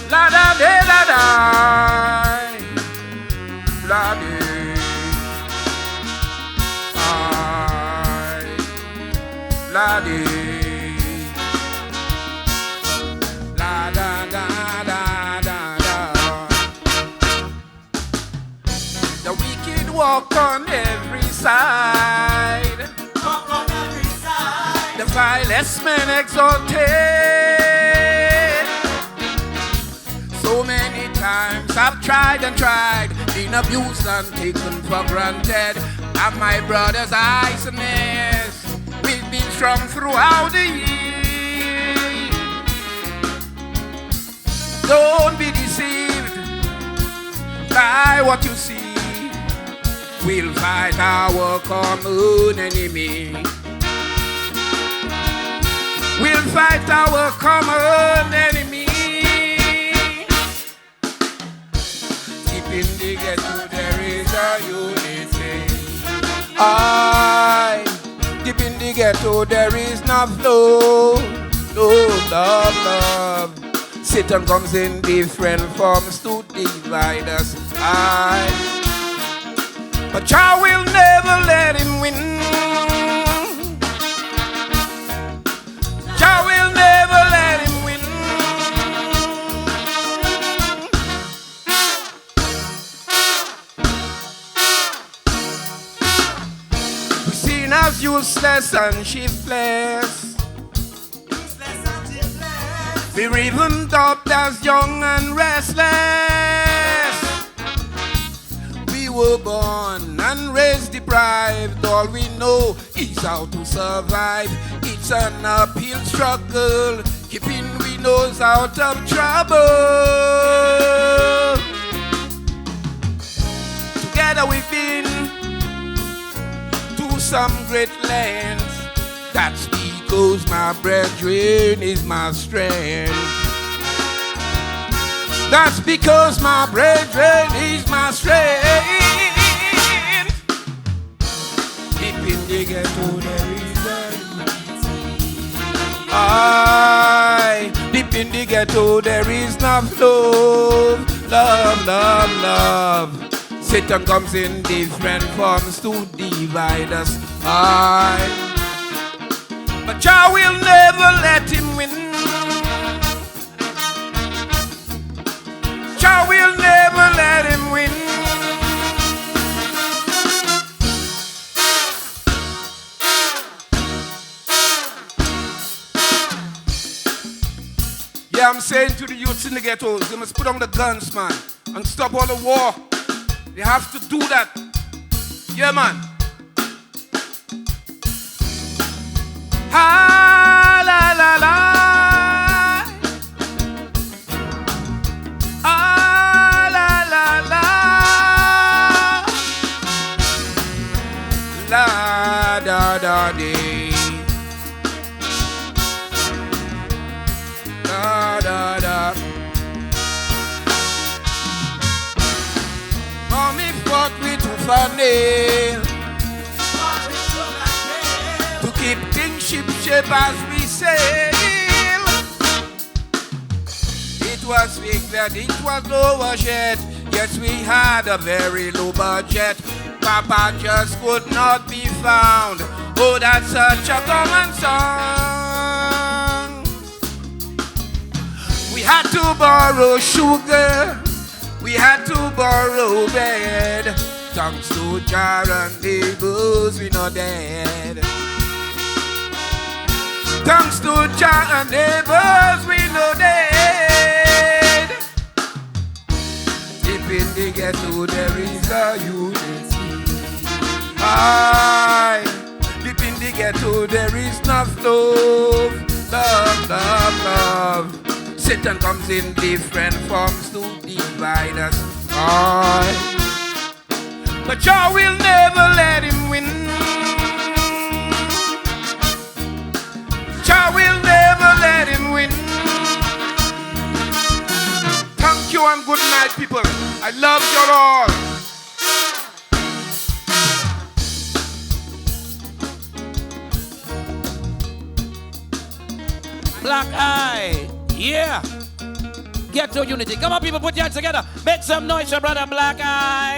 La da de la da. La de. La de. La da da da da da. The wicked walk on every side. Walk on every side. The vilest men exalted. So many times I've tried and tried, been abused and taken for granted. And my brother's eyes and ears, we've been strong throughout the years. Don't be deceived by what you see. We'll fight our common enemy. We'll fight our common enemy. Deep in the ghetto there is a unity. Deep in the ghetto there is no flow. No love. Satan comes in different forms to divide us. But I will never let him win. I will never let him win. We're seen as useless and shiftless. We're even dubbed as young and restless. We were born and raised deprived. All we know is how to survive. It's an uphill struggle, keeping we nose out of trouble. Together we've been to some great lands. That's because my brethren is my strength. That's because my brethren is my strength. Deep in the ghetto there is deep in the ghetto there is no love. Satan comes in different forms to divide us. But I will never let him win. I will never let him win. Yeah, I'm saying to the youths in the ghettos, they must put on the guns, man, and stop all the war. They have to do that. Yeah, man. Ah, la, la, la. Ah, la, la, la. La, da, da, dee. Da, da, da. Mommy fought me to funny. To keep things ship as we sail. It was big that it was lower yet. Yes, we had a very low budget. Papa just could not be found. Oh, that's such a common song. We had to borrow sugar. We had to borrow bread. Thanks to Jar and neighbors, we not dead. Thanks to Jar and neighbors, we no dead. Deep in the ghetto, there is a unity. Deep in the ghetto, there is no love. Satan comes in different forms to divide us. But I will never let him win. I will never let him win. Thank you and good night, people. I love you all. Black Eye, yeah. Ghetto unity. Come on, people, put your hands together. Make some noise, your brother Black Eye.